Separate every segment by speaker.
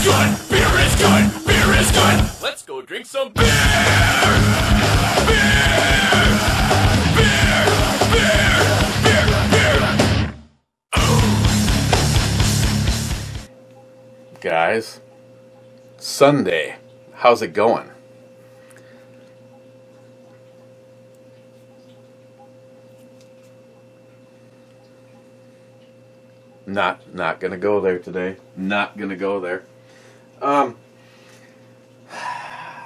Speaker 1: good, beer is good, beer is good. Let's go drink some beer. Beer, beer, beer, beer, beer.
Speaker 2: Guys, Sunday, how's it going? Not gonna go there today. Not gonna go there.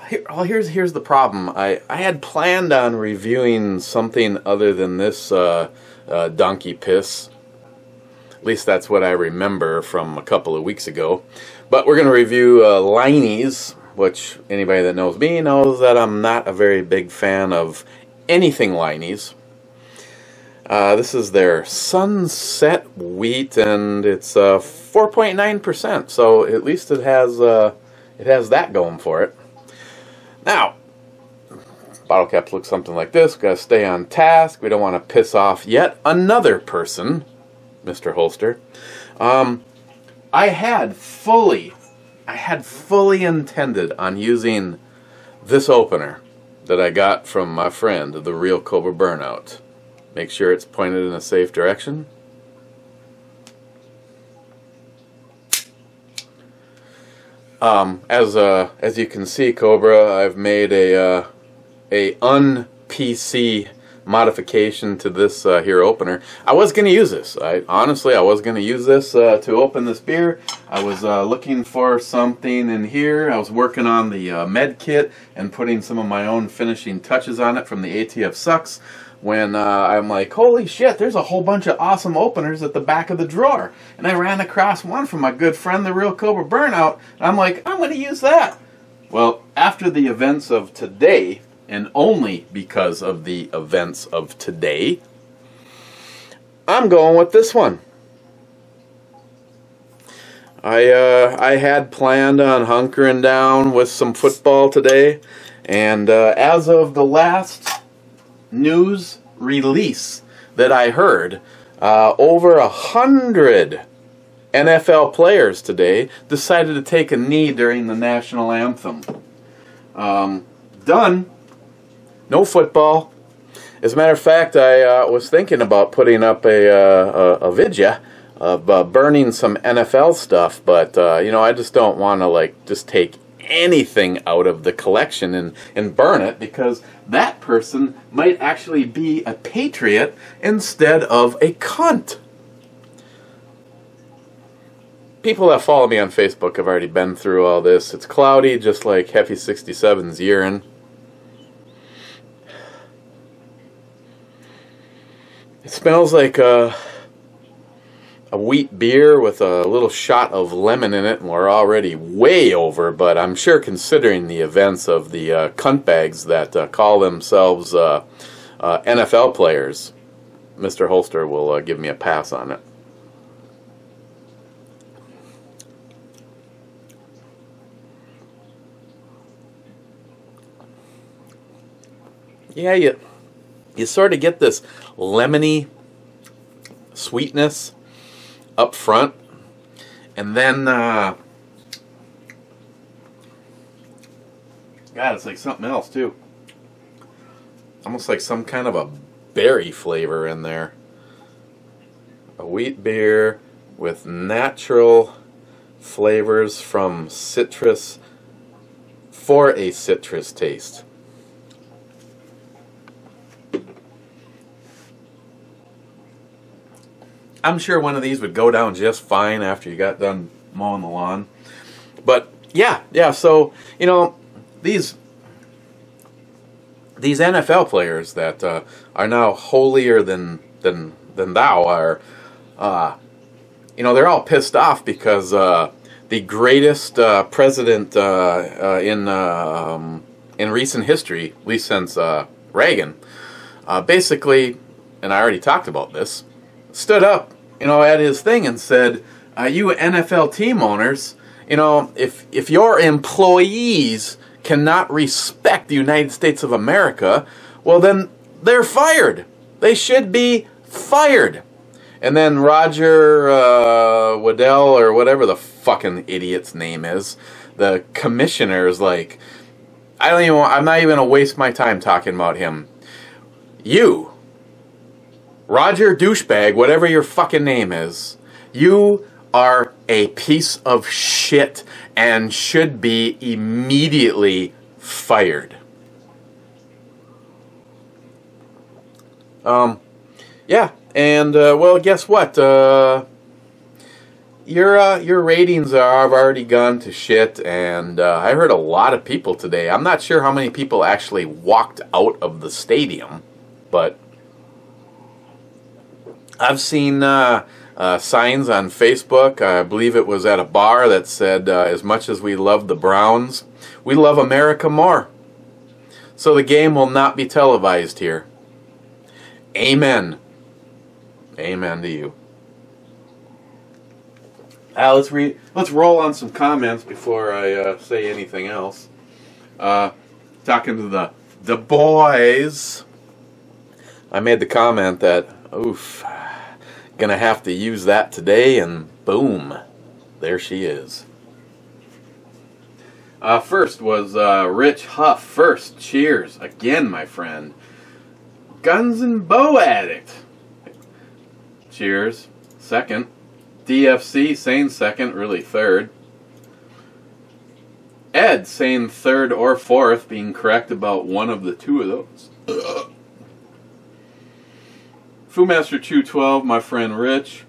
Speaker 2: Here's the problem. I had planned on reviewing something other than this donkey piss. At least that's what I remember from a couple of weeks ago. But we're going to review Liney's, which anybody that knows me knows that I'm not a very big fan of anything Liney's. This is their Sunset Wheat, and it's 4.9%. So at least it has that going for it. Now, bottle caps look something like this. We've got to stay on task. We don't want to piss off yet another person, Mr. Holster. I had fully intended on using this opener that I got from my friend, the Real Cobra Burnout. Make sure it's pointed in a safe direction. As you can see, Cobra, I've made a un-PC modification to this here opener. I was going to use this. Honestly, I was going to use this to open this beer. I was looking for something in here. I was working on the med kit and putting some of my own finishing touches on it from the ATF Sucks, when I'm like, holy shit, there's a whole bunch of awesome openers at the back of the drawer. And I ran across one from my good friend, the Real Cobra Burnout, and I'm like, I'm going to use that. Well, after the events of today, and only because of the events of today, I'm going with this one. I had planned on hunkering down with some football today, and as of the last news release that I heard, over 100 NFL players today decided to take a knee during the national anthem. Done. No football. As a matter of fact, I was thinking about putting up a vidya of burning some NFL stuff, but you know, I just don't want to just take anything out of the collection and burn it, because that person might actually be a patriot instead of a cunt. People that follow me on Facebook have already been through all this. It's cloudy, just like Heffy 67's urine. It smells like a wheat beer with a little shot of lemon in it, and we're already way over, but I'm sure considering the events of the cunt bags that call themselves NFL players, Mr. Holster will give me a pass on it. Yeah, you sort of get this lemony sweetness up front, and then God, it's like something else too. Almost like some kind of a berry flavor in there. A wheat beer with natural flavors from citrus for a citrus taste. I'm sure one of these would go down just fine after you got done mowing the lawn. But yeah, so, you know, these NFL players that are now holier than thou are, you know, they're all pissed off because the greatest president in recent history, at least since Reagan, basically, and I already talked about this, stood up, you know, at his thing and said, you NFL team owners, you know, if your employees cannot respect the United States of America, well then they're fired. They should be fired. And then Roger Waddell, or whatever the fucking idiot's name is. The commissioner is like, I'm not even gonna waste my time talking about him. You, Roger Douchebag, whatever your fucking name is, you are a piece of shit and should be immediately fired. Yeah, and well, guess what? Your ratings have already gone to shit, and I heard a lot of people today. I'm not sure how many people actually walked out of the stadium, but I've seen signs on Facebook. I believe it was at a bar that said, as much as we love the Browns, we love America more. So the game will not be televised here. Amen. Amen to you. Let's roll on some comments before I say anything else. Talking to the boys. I made the comment that, oof, gonna have to use that today, and boom, there she is. First was Rich Huff. First, cheers again, my friend. Guns and Bow Addict. Cheers. Second, DFC saying second, really third. Ed saying third or fourth, being correct about one of the two of those. Foomaster212, my friend Rich.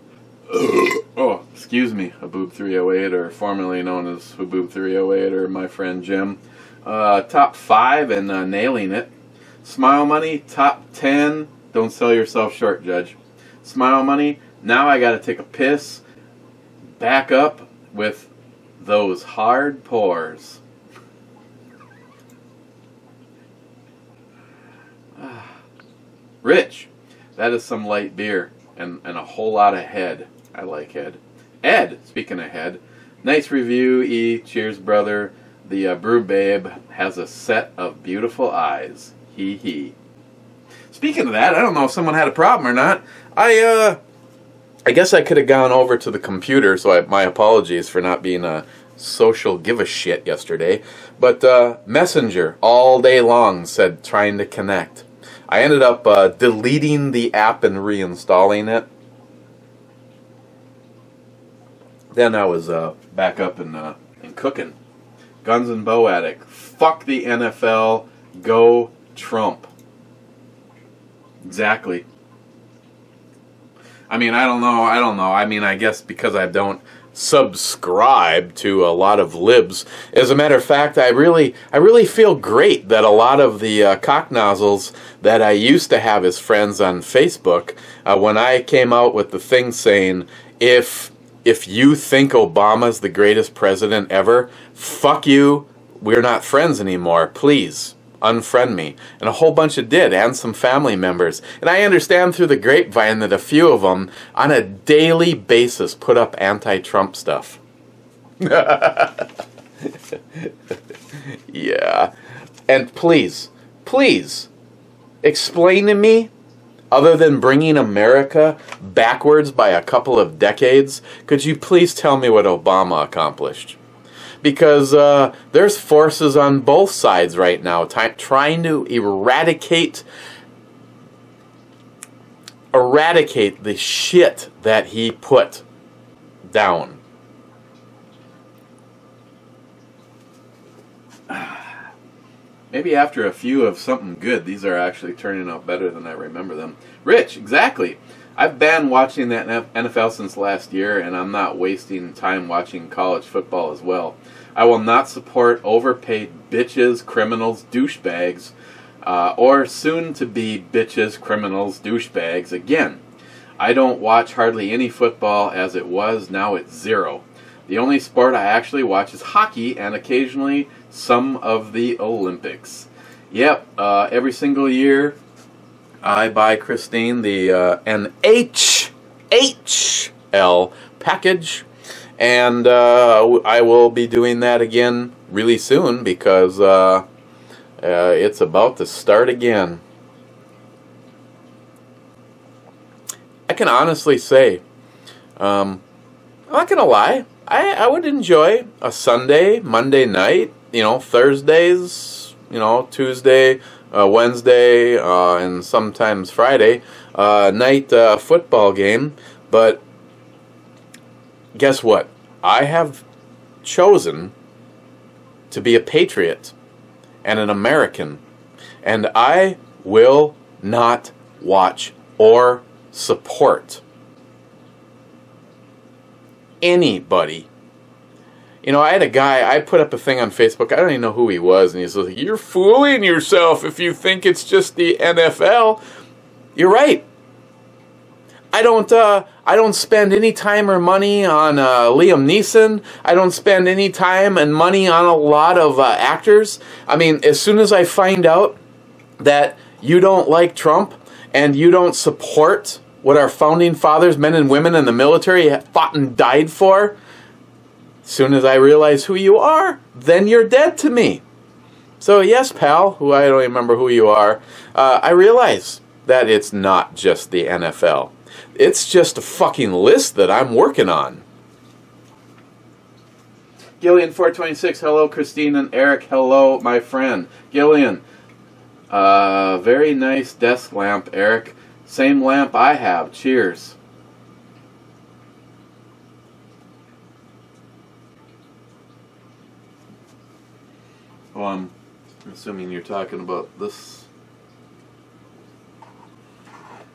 Speaker 2: Oh, excuse me, Haboob308, or formerly known as Haboob308, or my friend Jim. Top 5 and nailing it. Smile Money, top 10. Don't sell yourself short, Judge. Smile Money, now I gotta take a piss. Back up with those hard pours. Rich, that is some light beer and a whole lot of head. I like head. Ed, speaking of head, nice review, E. Cheers, brother. The Brew Babe has a set of beautiful eyes. Hee hee. Speaking of that, I don't know if someone had a problem or not. I guess I could have gone over to the computer, so my apologies for not being a social give-a-shit yesterday. But Messenger, all day long, said trying to connect. I ended up deleting the app and reinstalling it. Then I was back up and cooking. Guns and Bow Addict. Fuck the NFL. Go Trump. Exactly. I mean, I don't know. I mean, I guess because I don't subscribe to a lot of libs. As a matter of fact, I really feel great that a lot of the cocknozzles that I used to have as friends on Facebook, when I came out with the thing saying, if you think Obama's the greatest president ever, fuck you, we're not friends anymore, please. Unfriend me. And a whole bunch of did, and some family members. And I understand through the grapevine that a few of them, on a daily basis, put up anti-Trump stuff. Yeah. And please, explain to me, other than bringing America backwards by a couple of decades, could you please tell me what Obama accomplished? Because there's forces on both sides right now trying to eradicate the shit that he put down. Maybe after a few of something good, these are actually turning out better than I remember them. Rich, exactly. I've been watching that NFL since last year, and I'm not wasting time watching college football as well. I will not support overpaid bitches, criminals, douchebags, or soon-to-be bitches, criminals, douchebags again. I don't watch hardly any football as it was, now it's zero. The only sport I actually watch is hockey, and occasionally some of the Olympics. Yep, every single year I buy Christine an HL package, and I will be doing that again really soon because it's about to start again. I can honestly say, I'm not gonna lie, I would enjoy a Sunday, Monday night, Thursdays, Tuesday, Wednesday, and sometimes Friday night football game. But guess what? I have chosen to be a patriot and an American, and I will not watch or support anybody. I had a guy, I put up a thing on Facebook, I don't even know who he was, and he's like, "You're fooling yourself if you think it's just the NFL." You're right. I don't spend any time or money on Liam Neeson. I don't spend any time and money on a lot of actors. I mean, as soon as I find out that you don't like Trump and you don't support what our founding fathers, men and women in the military, fought and died for, as soon as I realize who you are, then you're dead to me. So yes, pal, who I don't even remember who you are, I realize that it's not just the NFL. It's just a fucking list that I'm working on. Gillian426, hello, Christine and Eric, hello, my friend. Gillian, very nice desk lamp, Eric. Same lamp I have. Cheers. Well, I'm assuming you're talking about this.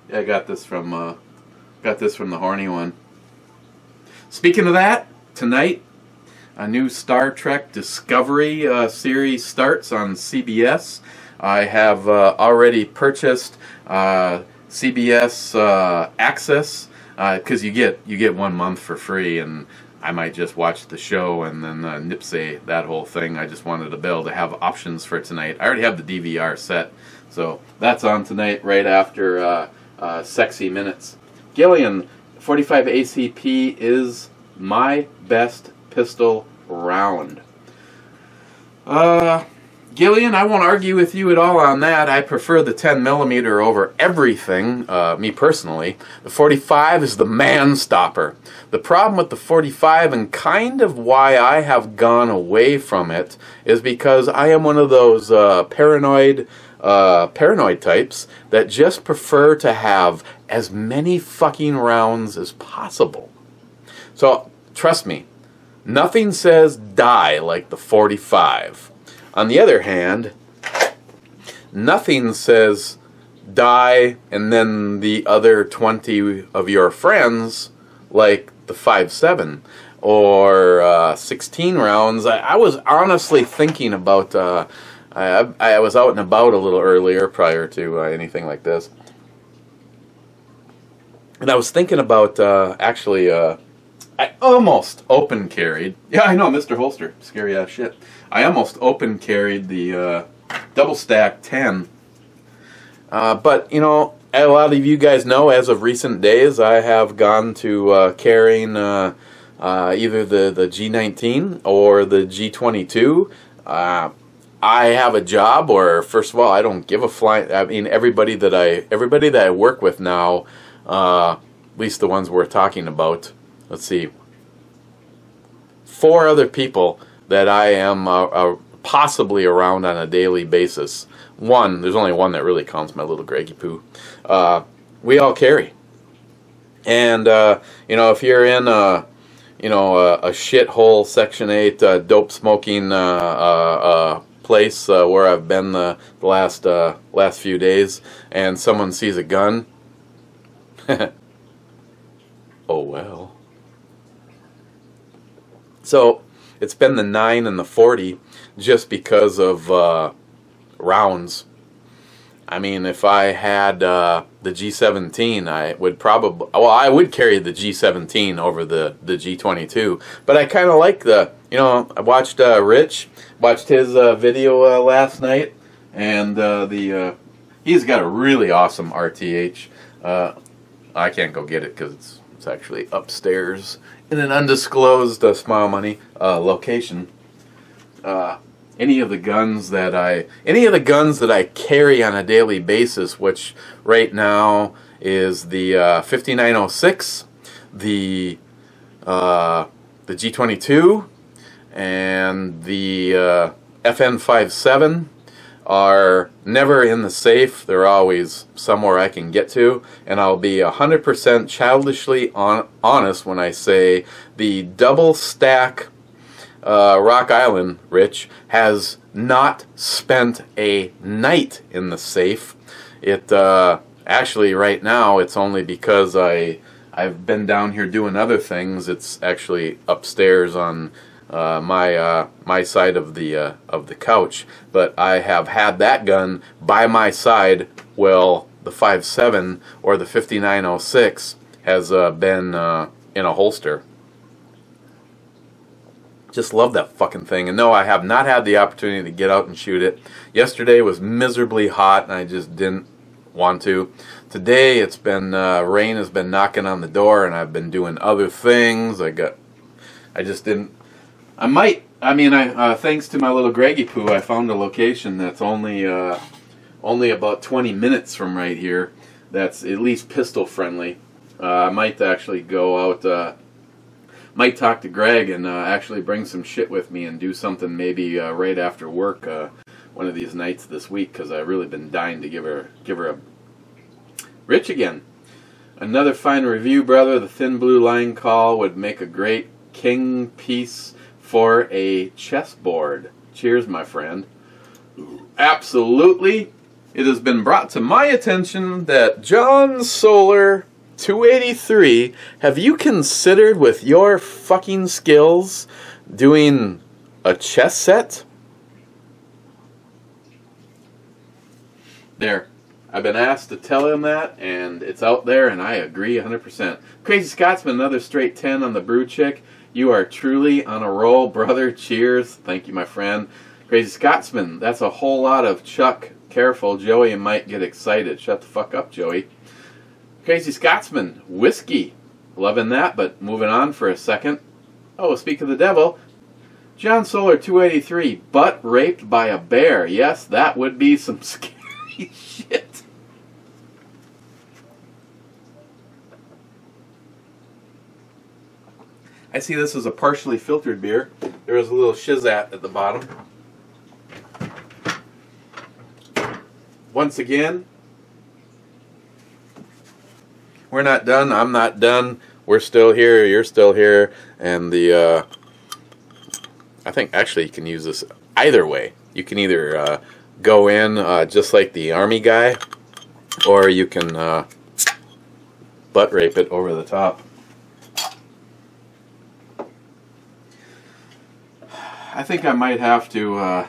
Speaker 2: Yeah, I got this from the horny one. Speaking of that, tonight a new Star Trek Discovery series starts on CBS. I have already purchased CBS Access because you get 1 month for free, and I might just watch the show and then nipsey that whole thing. I just wanted to be able to have options for tonight. I already have the DVR set, so that's on tonight right after Sexy Minutes. Gillian, 45 ACP is my best pistol round. Gillian, I won't argue with you at all on that. I prefer the 10mm over everything, me personally. The 45 is the man-stopper. The problem with the 45, and kind of why I have gone away from it, is because I am one of those paranoid types that just prefer to have as many fucking rounds as possible. So, trust me, nothing says die like the 45. On the other hand, nothing says die and then the other 20 of your friends like the 5.7 or 16 rounds. I was honestly thinking about, I was out and about a little earlier prior to anything like this. And I was thinking about actually, I almost open carried. Yeah, I know, Mr. Holster, scary ass shit. I almost open carried the double stack 10. But, a lot of you guys know, as of recent days, I have gone to carrying either the G19 or the G22. I have a job where, first of all, I don't give a flying. I mean, everybody that I work with now, at least the ones we're talking about. Let's see, 4 other people that I am possibly around on a daily basis. There's only one that really counts, my little Greggy Poo. We all carry. And, if you're in a shithole Section 8 dope smoking place where I've been the last few days, and someone sees a gun, oh well. So, it's been the 9 and the 40 just because of rounds. I mean, if I had the G17, I would probably, I would carry the G17 over the G22. But I kind of like I watched Rich, watched his video last night, and he's got a really awesome RTH. I can't go get it because it's actually upstairs in an undisclosed Smile Money location. Any of the guns that I carry on a daily basis, which right now is the 5906, the the G22 and the FN57 are never in the safe. They're always somewhere I can get to, and I'll be 100% childishly honest when I say the double stack Rock Island, Rich, has not spent a night in the safe. It actually right now it's only because I've been down here doing other things. It's actually upstairs on my side of the couch, but I have had that gun by my side. Well, the 5.7 or the 5906 has been in a holster. Just love that fucking thing. And no, I have not had the opportunity to get out and shoot it. Yesterday was miserably hot and I just didn't want to. Today it's been rain has been knocking on the door and I've been doing other things. I just didn't. Thanks to my little Greggy Poo, I found a location that's only about 20 minutes from right here. That's at least pistol friendly. I might actually go out. Might talk to Greg and actually bring some shit with me and do something maybe right after work one of these nights this week, because I've really been dying to give her a Rich again. Another fine review, brother. The thin blue line call would make a great king piece for a chessboard. Cheers, my friend. Absolutely. It has been brought to my attention that John Solar 283, have you considered with your fucking skills doing a chess set? There. I've been asked to tell him that, and it's out there, and I agree 100%. Crazy Scotsman, another straight 10 on the brew chick. You are truly on a roll, brother. Cheers. Thank you, my friend. Crazy Scotsman, that's a whole lot of Chuck. Careful, Joey might get excited. Shut the fuck up, Joey. Crazy Scotsman, whiskey. Loving that, but moving on for a second. Oh, speak of the devil. John Solar 283, butt raped by a bear. Yes, that would be some scary shit. I see this as a partially filtered beer. There is a little shizat at the bottom. Once again, we're not done. I'm not done. We're still here. You're still here. And the I think actually you can use this either way. You can either go in just like the army guy, or you can butt rape it over the top. I think I might have to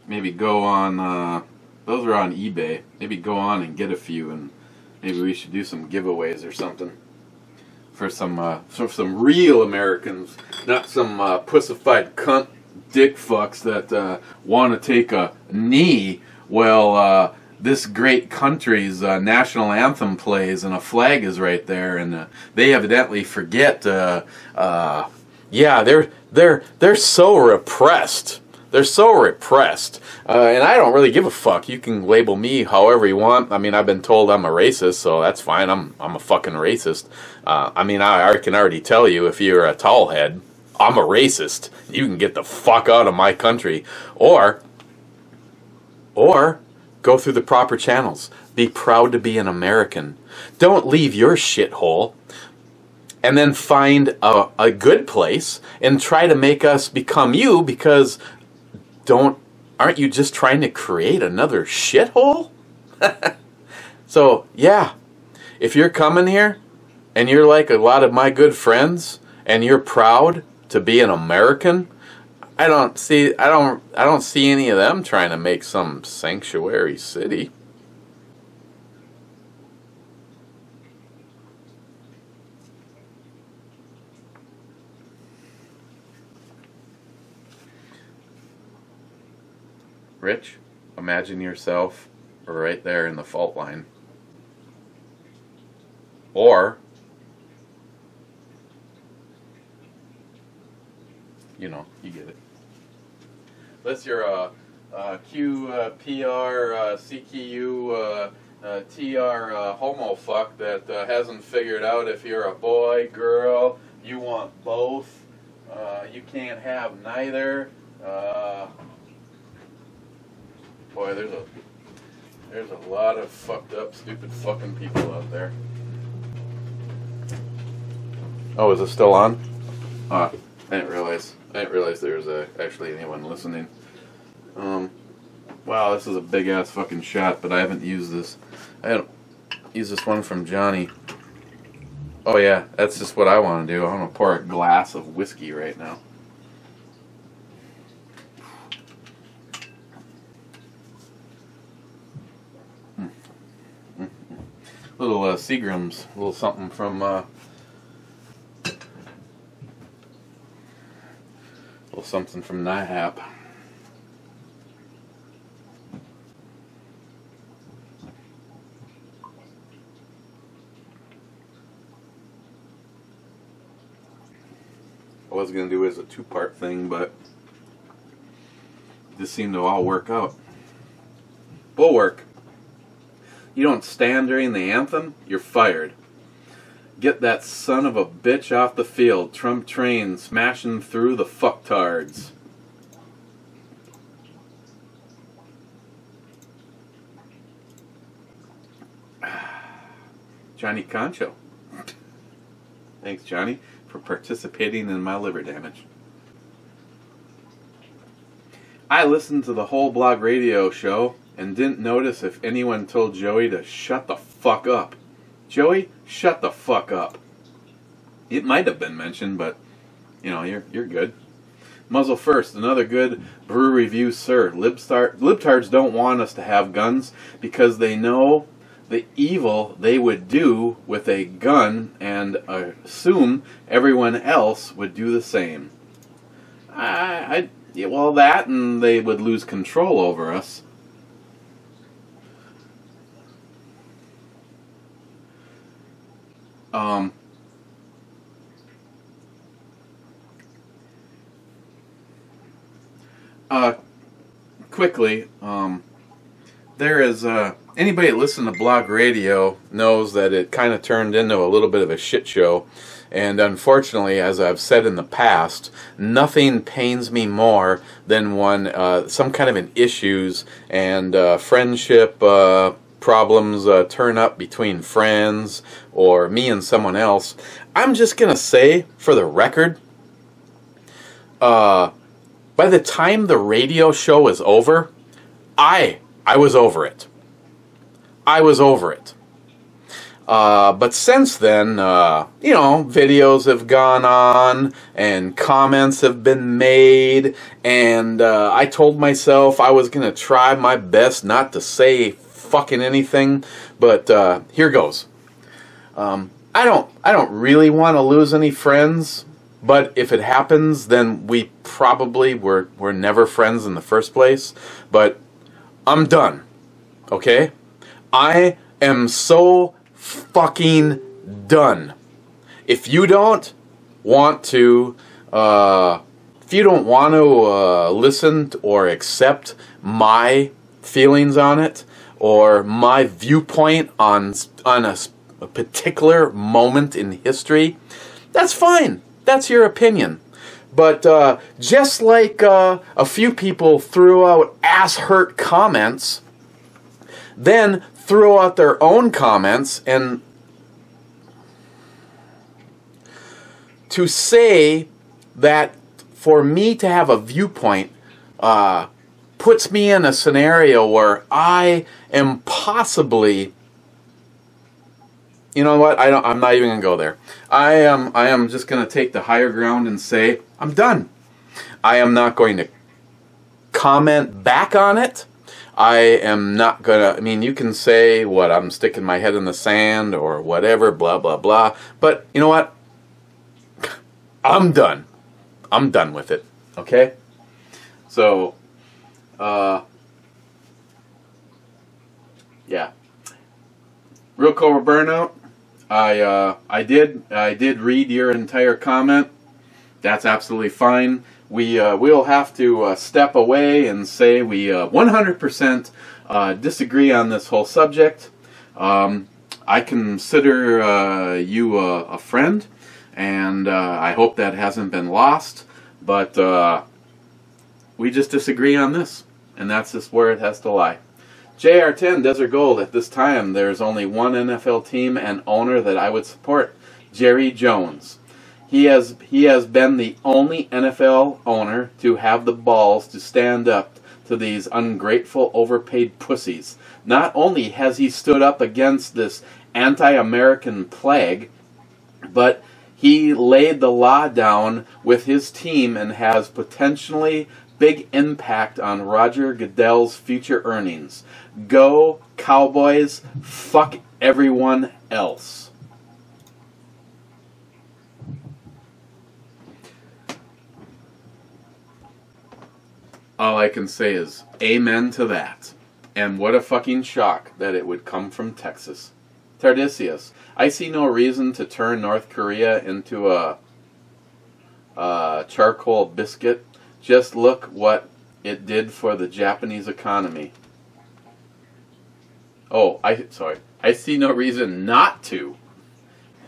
Speaker 2: maybe go on, those are on eBay, maybe go on and get a few, and maybe we should do some giveaways or something for some real Americans, not some pussified cunt dick fucks that want to take a knee while this great country's national anthem plays and a flag is right there, and they evidently forget. Yeah, they're so repressed. They're so repressed, and I don't really give a fuck. You can label me however you want. I mean, I've been told I'm a racist, so that's fine. I'm a fucking racist. I mean, I can already tell you, if you're a tall head, I'm a racist. You can get the fuck out of my country, or go through the proper channels. Be proud to be an American. Don't leave your shithole and then find a good place and try to make us become you, because aren't you just trying to create another shithole? So, yeah, if you're coming here and you're like a lot of my good friends and you're proud to be an American, I don't see any of them trying to make some sanctuary city. Rich, imagine yourself right there in the fault line. Or, you know, you get it. Unless you're a Q, PR, CQ, TR homo fuck that hasn't figured out if you're a boy, girl, You want both. You can't have neither. Boy, there's a lot of fucked up, stupid fucking people out there. Oh, is it still on? I didn't realize. I didn't realize there was actually anyone listening. Wow, this is a big ass fucking shot, but I haven't used this. I haven't used this one from Johnny. Oh yeah, that's just what I want to do. I'm gonna pour a glass of whiskey right now. Little Seagram's, a little something from NIHAP. I was going to do it as a two-part thing, but this seemed to all work out. Bulwark. You don't stand during the anthem, you're fired. Get that son of a bitch off the field. Trump train smashing through the fucktards. Johnny Concho. Thanks, Johnny, for participating in my liver damage. I listened to the whole blog radio show and didn't notice if anyone told Joey to shut the fuck up. Joey, shut the fuck up. It might have been mentioned, but you know, you're good. Muzzle first, another good brew review, sir. Libtards don't want us to have guns because they know the evil they would do with a gun and assume everyone else would do the same. Well, that and they would lose control over us. Quickly, there is, anybody that listens to blog radio knows that it kind of turned into a little bit of a shit show. And unfortunately, as I've said in the past, nothing pains me more than when some kind of an issues and friendship problems turn up between friends or me and someone else. I'm just going to say, for the record, by the time the radio show is over, I was over it. I was over it. But since then, you know, videos have gone on and comments have been made, and I told myself I was going to try my best not to say fucking anything, but here goes. I don't really want to lose any friends, but if it happens, then we probably were never friends in the first place. But I'm done. Okay? I am so fucking done. If you don't want to listen or accept my feelings on it or my viewpoint on a particular moment in history, that's fine. That's your opinion. But just like a few people threw out ass-hurt comments, then throw out their own comments, and to say that for me to have a viewpoint puts me in a scenario where I am possibly, you know what, I'm not even going to go there. I am just going to take the higher ground and say, I'm done. I am not going to comment back on it. I am not going to, I mean, you can say what, I'm sticking my head in the sand or whatever, blah, blah, blah. But you know what? I'm done. I'm done with it. Okay? So, yeah. Real Cobra Burnout. I did read your entire comment. That's absolutely fine. We'll have to step away and say we 100% disagree on this whole subject. I consider you a friend, and I hope that hasn't been lost, but we just disagree on this, and that's just where it has to lie. JR10 Desert Gold, at this time, there's only one NFL team and owner that I would support, Jerry Jones. He has been the only NFL owner to have the balls to stand up to these ungrateful, overpaid pussies. Not only has he stood up against this anti-American plague, but he laid the law down with his team and has potentially big impact on Roger Goodell's future earnings. Go Cowboys, fuck everyone else. All I can say is amen to that. And what a fucking shock that it would come from Texas. Tardisius, I see no reason to turn North Korea into a charcoal biscuit. Just look what it did for the Japanese economy. Oh, I see no reason not to.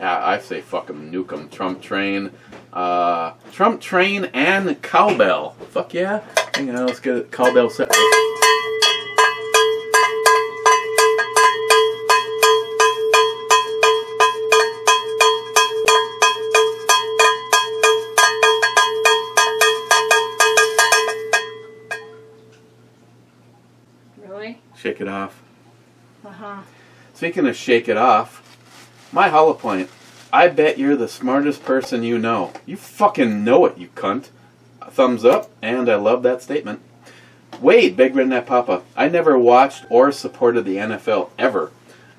Speaker 2: I say fuck 'em, nuke 'em, Trump train. Trump train and cowbell. Fuck yeah. Hang on, let's get a cowbell set.
Speaker 3: Really?
Speaker 2: Shake it off.
Speaker 3: Uh-huh.
Speaker 2: Speaking of shake it off, my hollow point. I bet you're the smartest person you know. You fucking know it, you cunt. Thumbs up, and I love that statement. Wade, Big Redneck Papa. I never watched or supported the NFL ever.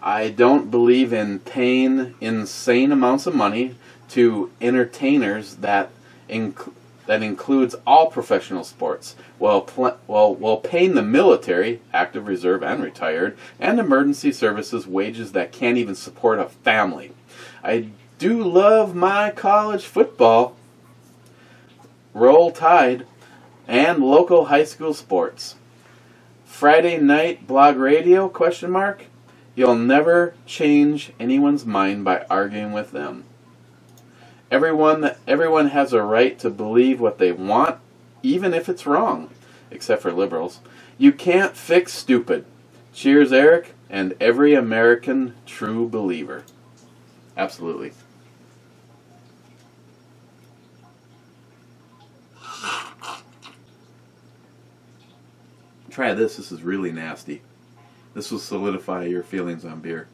Speaker 2: I don't believe in paying insane amounts of money to entertainers that includes all professional sports, while paying the military, active reserve and retired, and emergency services wages that can't even support a family. I do love my college football, Roll Tide, and local high school sports. Friday night blog radio, ? You'll never change anyone's mind by arguing with them. Everyone has a right to believe what they want, even if it's wrong, except for liberals. You can't fix stupid. Cheers, Eric, and every American true believer. Absolutely. Try this. This is really nasty. This will solidify your feelings on beer.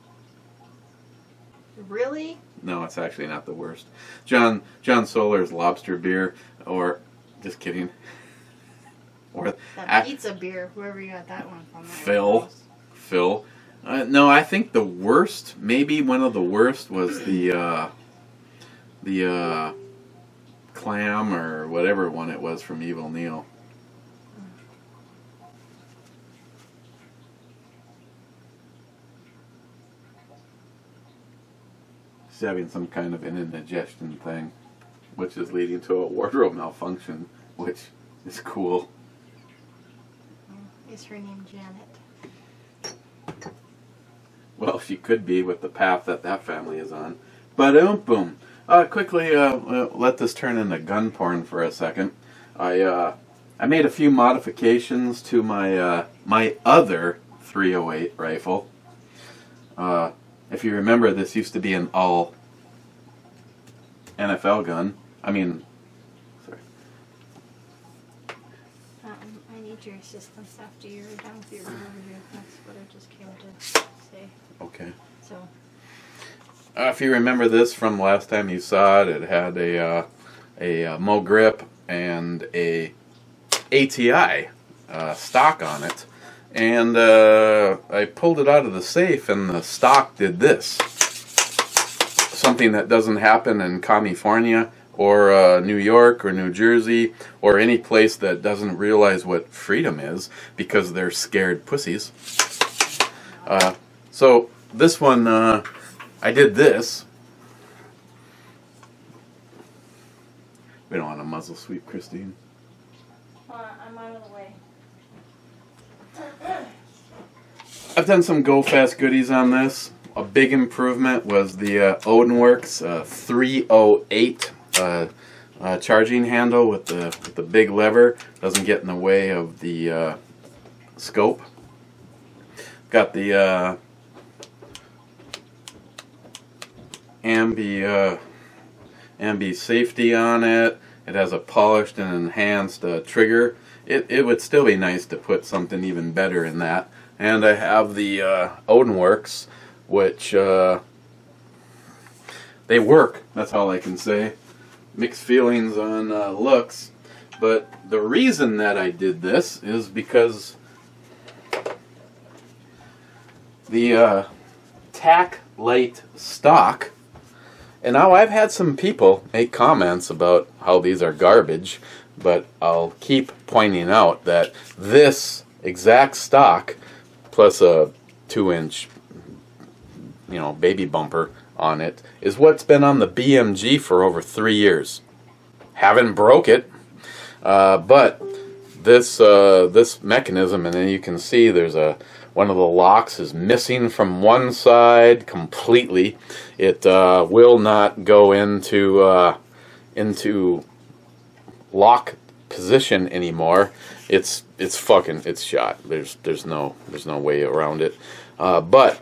Speaker 3: Really?
Speaker 2: No, it's actually not the worst. John Solar's lobster beer, or just kidding. Or
Speaker 3: that pizza beer, whoever you got that one from.
Speaker 2: Phil. No, I think the worst, maybe one of the worst, was the clam or whatever one it was from Evil Neil. He's having some kind of an indigestion thing, which is leading to a wardrobe malfunction, which is cool.
Speaker 3: Is her name Janet?
Speaker 2: Well, she could be with the path that family is on. Boom. Quickly, let this turn into gun porn for a second. I made a few modifications to my my other .308 rifle. If you remember, this used to be an all NFL gun. Sorry.
Speaker 3: I need your assistance after you're done with your review. That's what I just came to say.
Speaker 2: Okay.
Speaker 3: So.
Speaker 2: If you remember this from last time you saw it, it had a Mo grip and a ATI stock on it. And I pulled it out of the safe, and the stock did this. Something that doesn't happen in California, or New York, or New Jersey, or any place that doesn't realize what freedom is, because they're scared pussies. So this one, I did this. We don't want to muzzle sweep Christine.
Speaker 3: I'm out of the way.
Speaker 2: I've done some go fast goodies on this. a big improvement was the Odinworks 308 charging handle with the big lever. Doesn't get in the way of the scope. Got the ambi safety on it. It has a polished and enhanced trigger. It would still be nice to put something even better in that. And I have the Odinworks, which they work. That's all I can say. Mixed feelings on looks, but the reason that I did this is because the tack light stock. And now I've had some people make comments about how these are garbage, but I'll keep pointing out that this exact stock plus a 2-inch, baby bumper on it is what's been on the BMG for over 3 years. Haven't broke it, but this mechanism, and then you can see there's one of the locks is missing from one side completely. It will not go into lock position anymore. It's shot. There's no way around it. But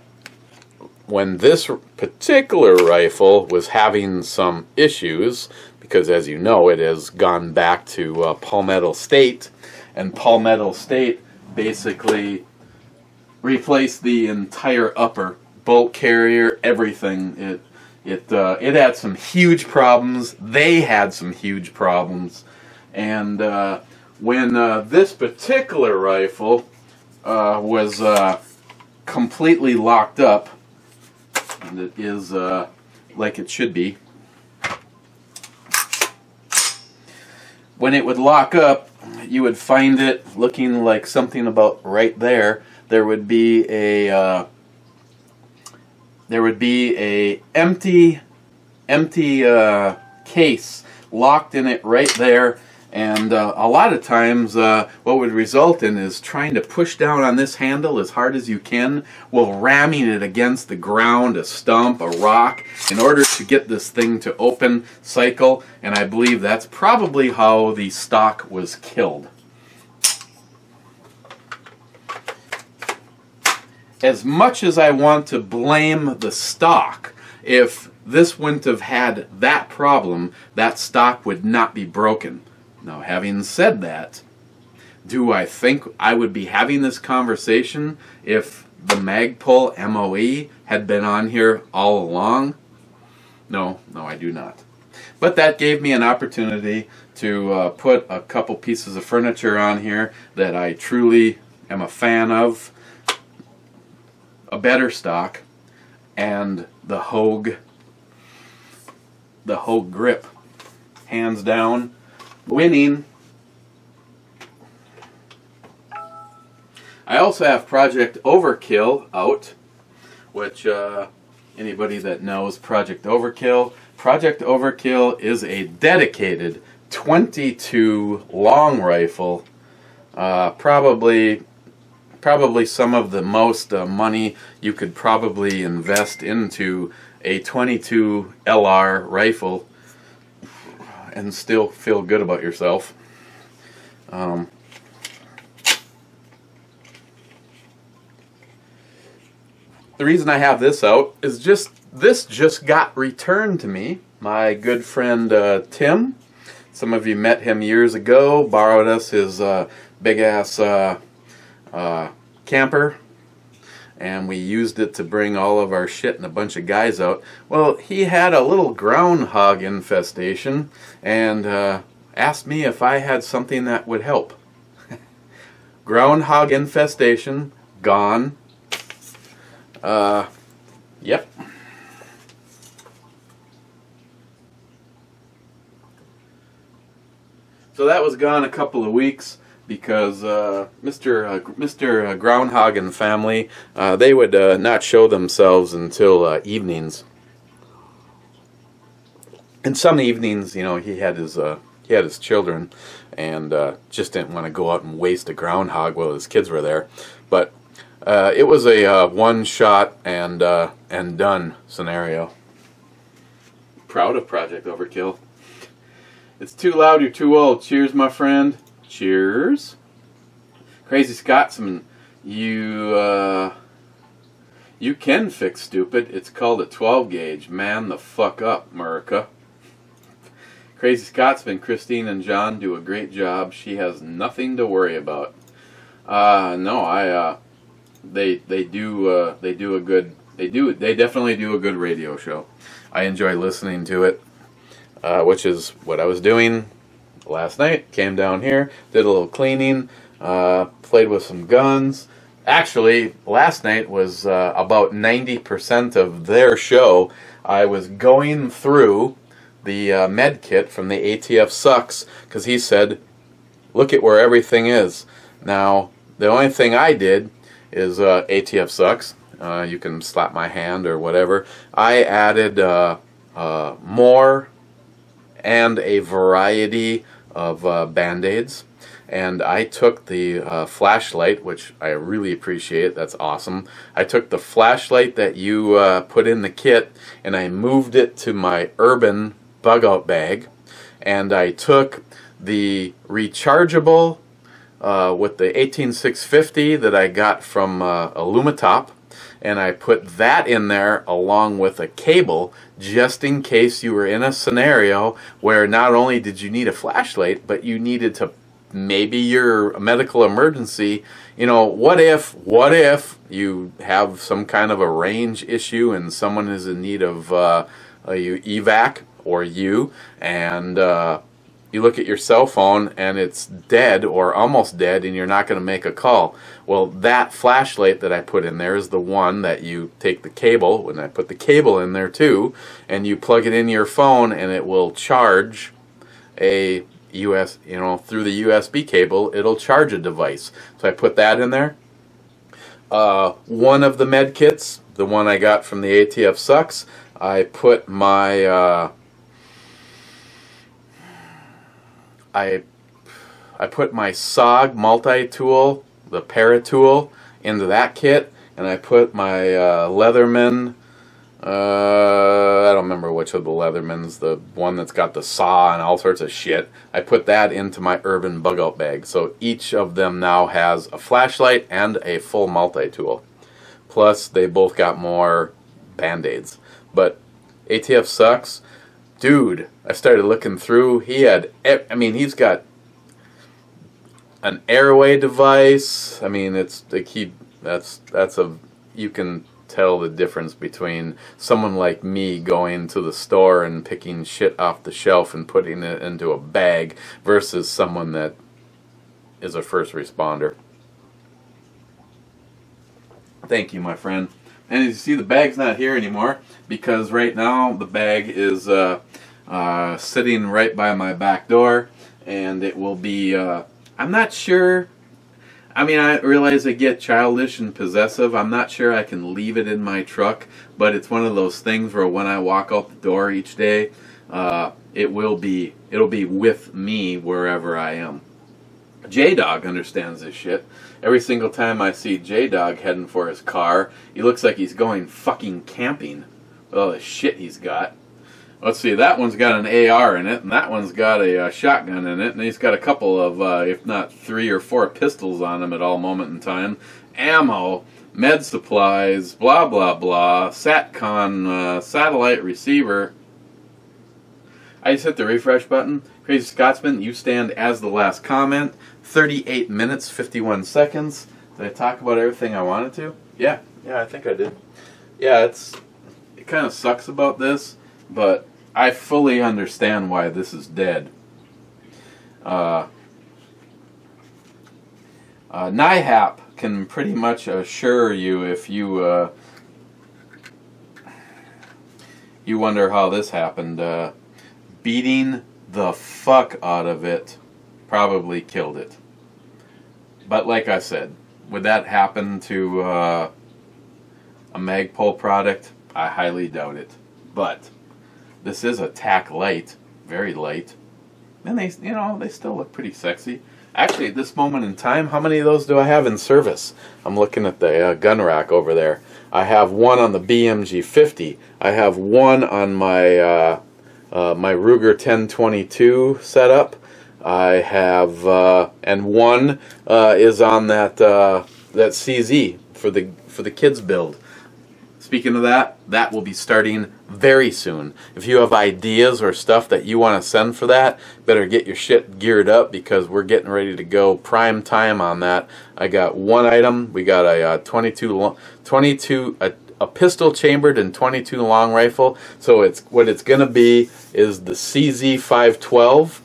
Speaker 2: when this particular rifle was having some issues, because as you know, it has gone back to Palmetto State, and Palmetto State basically replaced the entire upper bolt carrier, everything. It had some huge problems. They had some huge problems, and when this particular rifle was completely locked up, and it is like it should be. When it would lock up, you would find it looking like something about right there. There would be a empty case locked in it right there. And a lot of times what would result in is trying to push down on this handle as hard as you can while ramming it against the ground, a stump, a rock, in order to get this thing to open, cycle, and I believe that's probably how the stock was killed. As much as I want to blame the stock, if this wouldn't have had that problem, that stock would not be broken. Now, having said that, do I think I would be having this conversation if the Magpul MOE had been on here all along? No, I do not. But that gave me an opportunity to put a couple pieces of furniture on here that I truly am a fan of. A better stock, and the Hogue grip. Hands down, winning. I also have Project Overkill out, which anybody that knows Project Overkill is a dedicated 22 long rifle, probably some of the most money you could probably invest into a 22 LR rifle and still feel good about yourself. The reason I have this out is this just got returned to me. My good friend Tim, some of you met him years ago, borrowed us his big ass camper, and we used it to bring all of our shit and a bunch of guys out. Well, he had a little groundhog infestation and asked me if I had something that would help. Groundhog infestation, gone. Yep. So that was gone a couple of weeks, because Mr. Groundhog and family, they would not show themselves until evenings. And some evenings, he had his children, and just didn't want to go out and waste a groundhog while his kids were there. But It was a one shot and done scenario. Proud of Project Overkill. It's too loud, you're too old. Cheers, my friend. Cheers. Crazy Scotsman, you can fix stupid. It's called a 12 gauge. Man the fuck up, America. Crazy Scotsman, Christine and John do a great job. She has nothing to worry about. No, they definitely do a good radio show. I enjoy listening to it, which is what I was doing last night. Came down here, did a little cleaning, played with some guns. Actually, last night was about 90% of their show. I was going through the med kit from the ATF Sucks, because he said, look at where everything is. Now, the only thing I did is ATF Sucks. You can slap my hand or whatever. I added more and a variety of Band-Aids. And I took the flashlight, which I really appreciate. That's awesome. I took the flashlight that you put in the kit, and I moved it to my urban bug-out bag. And I took the rechargeable with the 18650 that I got from Illumitop, and I put that in there along with a cable, just in case you were in a scenario where not only did you need a flashlight, but you needed to, maybe your medical emergency, you know, what if you have some kind of a range issue and someone is in need of you evac, or and you look at your cell phone and it's dead or almost dead and you're not going to make a call. Well, that flashlight that I put in there is the one that you take the cable, and I put the cable in there too, and you plug it in your phone and it will charge a through the USB cable, it'll charge a device. So I put that in there. One of the med kits, the one I got from the ATF Sucks, I put my I put my SOG multi-tool, the Paratool, into that kit, and I put my Leatherman, I don't remember which of the Leathermans, the one that's got the saw and all sorts of shit. I put that into my urban bug-out bag. So each of them now has a flashlight and a full multi-tool. Plus, they both got more Band-Aids. But ATF Sucks. Dude, I started looking through. He had, I mean, he's got an airway device. I mean, it's like you can tell the difference between someone like me going to the store and picking shit off the shelf and putting it into a bag versus someone that is a first responder. Thank you, my friend. And as you see, the bag's not here anymore because right now the bag is sitting right by my back door, and it will be, I'm not sure. I mean, I realize I get childish and possessive. I'm not sure I can leave it in my truck, but it's one of those things where when I walk out the door each day, it'll be with me wherever I am. J-Dog understands this shit. Every single time I see J-Dog heading for his car, he looks like he's going fucking camping with all the shit he's got. Let's see, that one's got an AR in it, and that one's got a shotgun in it, and he's got a couple of, if not 3 or 4 pistols on him at all moment in time. Ammo, med supplies, blah blah blah, SATCON, satellite receiver. I just hit the refresh button. Crazy Scotsman, you stand as the last comment. 38 minutes, 51 seconds. Did I talk about everything I wanted to? Yeah, I think I did. Yeah, it kind of sucks about this, but I fully understand why this is dead. NIHAP can pretty much assure you if you you wonder how this happened. Beating the fuck out of it probably killed it. But like I said, would that happen to a Magpul product? I highly doubt it. But this is a tack light, very light. and they, you know, they still look pretty sexy. Actually, at this moment in time, how many of those do I have in service? I'm looking at the gun rack over there. I have one on the BMG 50. I have one on my my Ruger 1022 setup. I have and one is on that that CZ for the kids build. Speaking of that, that will be starting very soon. If you have ideas or stuff that you want to send for that, better get your shit geared up because we're getting ready to go prime time on that. I got one item. We got a 22 a pistol chambered and 22 long rifle. So it's what it's going to be is the CZ 512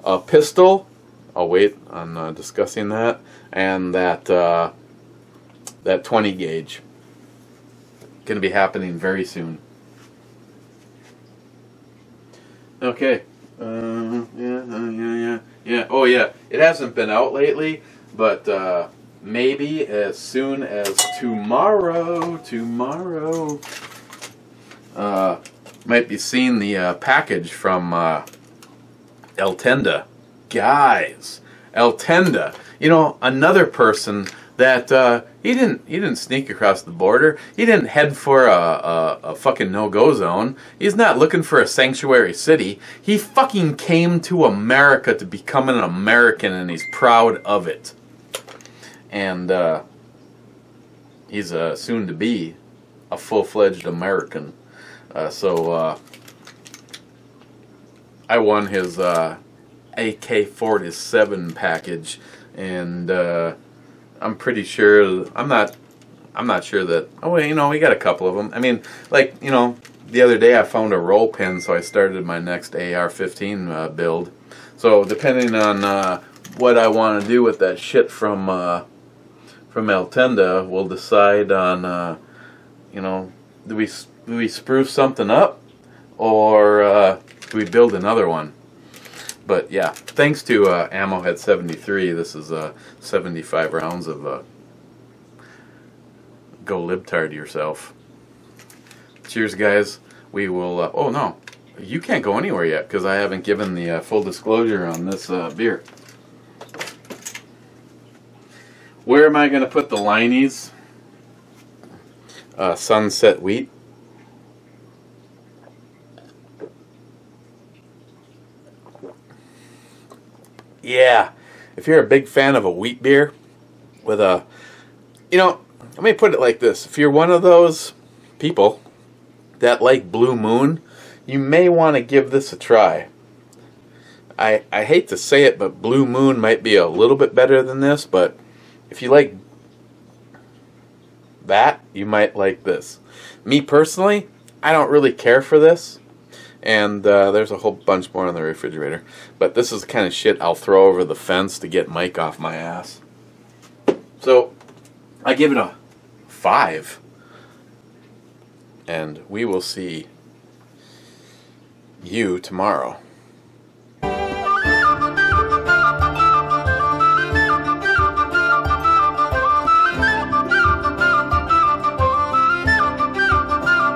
Speaker 2: a pistol. I'll wait on discussing that, and that that 20 gauge. Going to be happening very soon. Okay. Yeah. Oh yeah. It hasn't been out lately, but maybe as soon as tomorrow. Might be seeing the package from Eltenda. Guys, Eltenda. You know, another person that he didn't sneak across the border. He didn't head for a fucking no-go zone. He's not looking for a sanctuary city. He fucking came to America to become an American, and he's proud of it. And he's soon to be a full-fledged American. So I won his AK-47 package, and I'm pretty sure, I'm not sure that, oh, you know, we got a couple of them. I mean, like, you know, the other day I found a roll pin, so I started my next AR-15 build. So depending on what I want to do with that shit from Eltenda, we'll decide on, you know, do we spruce something up, or do we build another one? But yeah, thanks to Ammo Head 73, this is 75 rounds of go libtard yourself. Cheers, guys. We will. Oh no, you can't go anywhere yet because I haven't given the full disclosure on this beer. Where am I going to put the Liney's Sunset Wheat? Yeah, if you're a big fan of a wheat beer with a, you know, let me put it like this. If you're one of those people that like Blue Moon, you may want to give this a try. I hate to say it, but Blue Moon might be a little bit better than this, but if you like that, you might like this. Me personally, I don't really care for this. And there's a whole bunch more in the refrigerator. But this is the kind of shit I'll throw over the fence to get Mike off my ass. So, I give it a 5. And we will see you tomorrow.